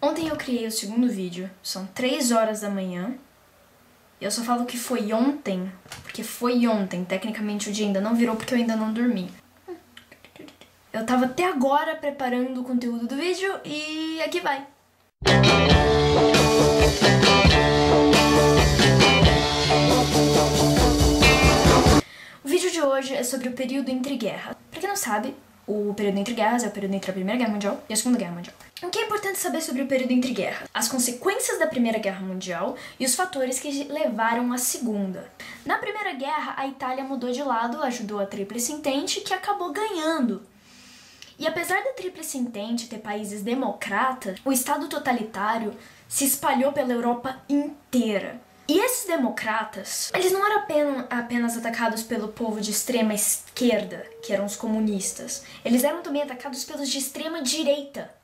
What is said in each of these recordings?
Ontem eu criei o segundo vídeo, são 3 horas da manhã. E eu só falo que foi ontem, porque foi ontem. Tecnicamente o dia ainda não virou porque eu ainda não dormi. Eu tava até agora preparando o conteúdo do vídeo e aqui vai. O vídeo de hoje é sobre o período entre guerras. Pra quem não sabe, o período entre guerras é o período entre a Primeira Guerra Mundial e a Segunda Guerra Mundial. O que é importante saber sobre o período entre guerras? As consequências da Primeira Guerra Mundial e os fatores que levaram à Segunda. Na Primeira Guerra, a Itália mudou de lado, ajudou a Tríplice Entente, que acabou ganhando. E apesar da Tríplice Entente ter países democratas, o Estado totalitário se espalhou pela Europa inteira. E esses democratas, eles não eram apenas atacados pelo povo de extrema esquerda, que eram os comunistas. Eles eram também atacados pelos de extrema direita,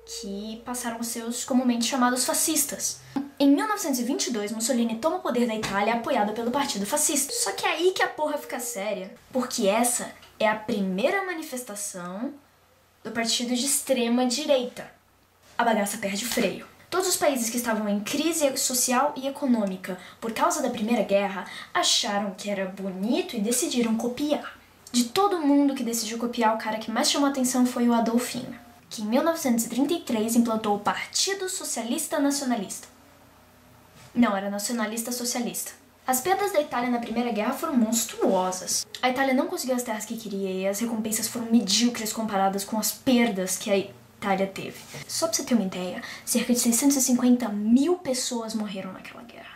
que passaram a ser os comumente chamados fascistas. Em 1922, Mussolini toma o poder da Itália apoiado pelo Partido Fascista. Só que é aí que a porra fica séria, porque essa é a primeira manifestação do partido de extrema direita. A bagaça perde o freio. Todos os países que estavam em crise social e econômica por causa da Primeira Guerra acharam que era bonito e decidiram copiar. De todo mundo que decidiu copiar, o cara que mais chamou a atenção foi o Adolfinho, que em 1933 implantou o Partido Socialista Nacionalista. Não, era nacionalista socialista. As perdas da Itália na Primeira Guerra foram monstruosas. A Itália não conseguiu as terras que queria e as recompensas foram medíocres comparadas com as perdas que a Itália teve. Só pra você ter uma ideia, cerca de 650 mil pessoas morreram naquela guerra.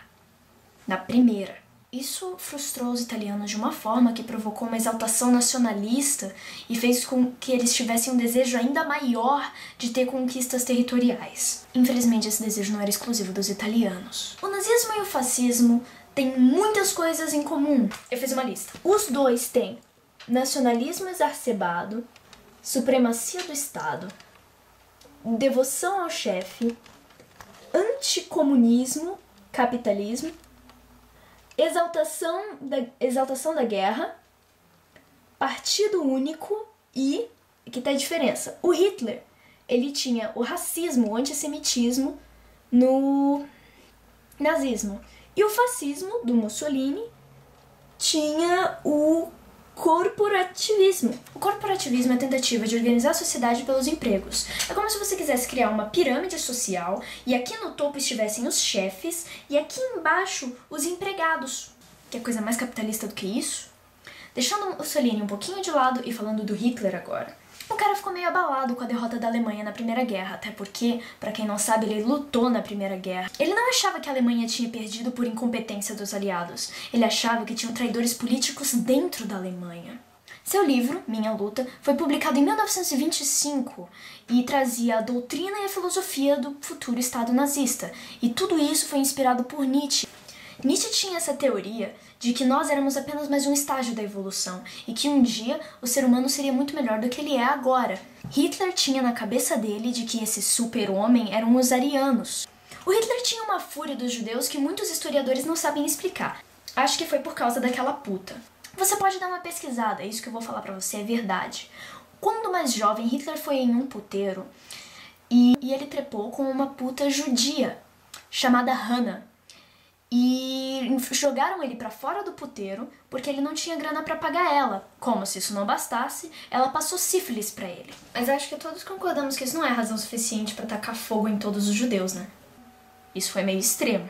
Na primeira. Isso frustrou os italianos de uma forma que provocou uma exaltação nacionalista e fez com que eles tivessem um desejo ainda maior de ter conquistas territoriais. Infelizmente, esse desejo não era exclusivo dos italianos. O nazismo e o fascismo têm muitas coisas em comum. Eu fiz uma lista. Os dois têm nacionalismo exacerbado, supremacia do Estado, devoção ao chefe, anticomunismo, capitalismo, exaltação da guerra, partido único e... aqui tá a diferença. O Hitler, ele tinha o racismo, o antissemitismo no nazismo. E o fascismo, do Mussolini, tinha o corporativismo. O corporativismo é a tentativa de organizar a sociedade pelos empregos. É como se você quisesse criar uma pirâmide social e aqui no topo estivessem os chefes e aqui embaixo os empregados. Que é coisa mais capitalista do que isso? Deixando o Mussolini um pouquinho de lado e falando do Hitler agora. O cara ficou meio abalado com a derrota da Alemanha na Primeira Guerra, até porque, pra quem não sabe, ele lutou na Primeira Guerra. Ele não achava que a Alemanha tinha perdido por incompetência dos aliados. Ele achava que tinham traidores políticos dentro da Alemanha. Seu livro, Minha Luta, foi publicado em 1925 e trazia a doutrina e a filosofia do futuro Estado nazista. E tudo isso foi inspirado por Nietzsche. Nietzsche tinha essa teoria de que nós éramos apenas mais um estágio da evolução e que um dia o ser humano seria muito melhor do que ele é agora. Hitler tinha na cabeça dele de que esse super-homem eram os arianos. O Hitler tinha uma fúria dos judeus que muitos historiadores não sabem explicar. Acho que foi por causa daquela puta. Você pode dar uma pesquisada, isso que eu vou falar pra você é verdade. Quando mais jovem, Hitler foi em um puteiro e ele trepou com uma puta judia chamada Hannah. E jogaram ele pra fora do puteiro porque ele não tinha grana pra pagar ela. Como se isso não bastasse, ela passou sífilis pra ele. Mas acho que todos concordamos que isso não é razão suficiente pra tacar fogo em todos os judeus, né? Isso foi meio extremo.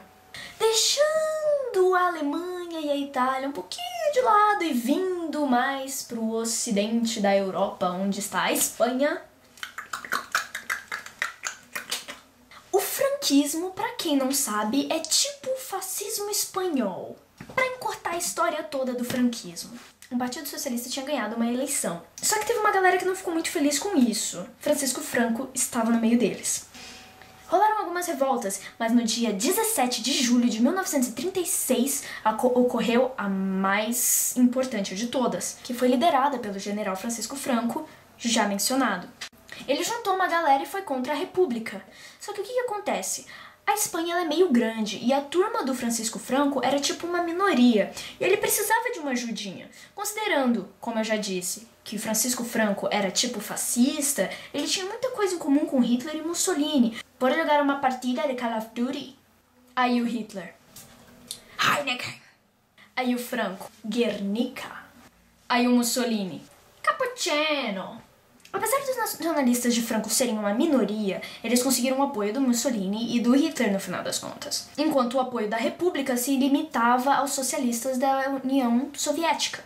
Deixando a Alemanha e a Itália um pouquinho de lado e vindo mais pro ocidente da Europa, onde está a Espanha. O franquismo, pra quem não sabe, é tipo o fascismo espanhol. Pra encurtar a história toda do franquismo, o Partido Socialista tinha ganhado uma eleição. Só que teve uma galera que não ficou muito feliz com isso. Francisco Franco estava no meio deles. Rolaram algumas revoltas, mas no dia 17 de julho de 1936 ocorreu a mais importante de todas, que foi liderada pelo general Francisco Franco, já mencionado. Ele juntou uma galera e foi contra a República. Só que o que acontece? A Espanha ela é meio grande e a turma do Francisco Franco era tipo uma minoria. E ele precisava de uma ajudinha. Considerando, como eu já disse, que Francisco Franco era tipo fascista, ele tinha muita coisa em comum com Hitler e Mussolini. Bora jogar uma partida de Call of Duty? Aí o Hitler. Heineken. Aí o Franco. Guernica. Aí o Mussolini. Cappuccino. Apesar dos nacionalistas de Franco serem uma minoria, eles conseguiram o apoio do Mussolini e do Hitler no final das contas, enquanto o apoio da República se limitava aos socialistas da União Soviética.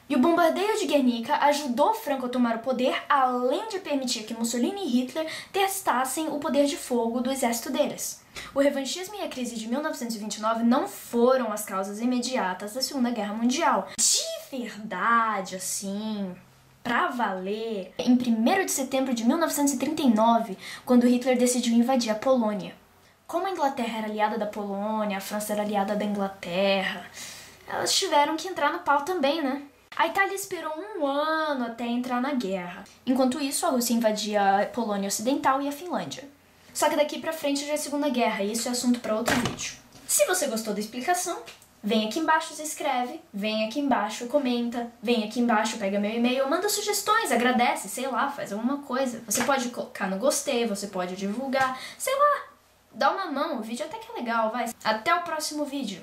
E o bombardeio de Guernica ajudou Franco a tomar o poder, além de permitir que Mussolini e Hitler testassem o poder de fogo do exército deles. O revanchismo e a crise de 1929 não foram as causas imediatas da Segunda Guerra Mundial. De verdade, assim, pra valer, em 1º de setembro de 1939, quando Hitler decidiu invadir a Polônia. Como a Inglaterra era aliada da Polônia, a França era aliada da Inglaterra, elas tiveram que entrar no pau também, né? A Itália esperou 1 ano até entrar na guerra. Enquanto isso, a Rússia invadia a Polônia Ocidental e a Finlândia. Só que daqui pra frente já é a Segunda Guerra, e isso é assunto pra outro vídeo. Se você gostou da explicação, vem aqui embaixo, se inscreve, vem aqui embaixo, comenta, vem aqui embaixo, pega meu e-mail, manda sugestões, agradece, sei lá, faz alguma coisa. Você pode colocar no gostei, você pode divulgar, sei lá, dá uma mão, o vídeo até que é legal, vai. Até o próximo vídeo.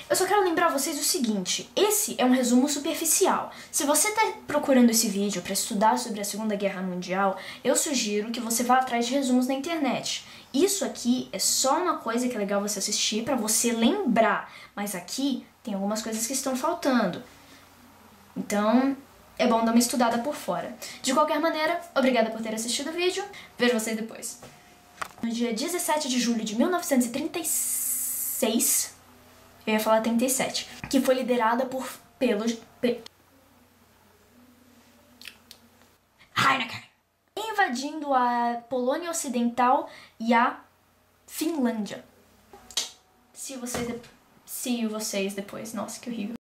Eu só quero lembrar vocês o seguinte, esse é um resumo superficial. Se você está procurando esse vídeo para estudar sobre a Segunda Guerra Mundial, eu sugiro que você vá atrás de resumos na internet. Isso aqui é só uma coisa que é legal você assistir para você lembrar, mas aqui tem algumas coisas que estão faltando. Então, é bom dar uma estudada por fora. De qualquer maneira, obrigada por ter assistido o vídeo, vejo vocês depois. No dia 17 de julho de 1936... eu ia falar 37, que foi liderada pelos Heineken, invadindo a Polônia Ocidental e a Finlândia. See vocês depois. Nossa, que horrível.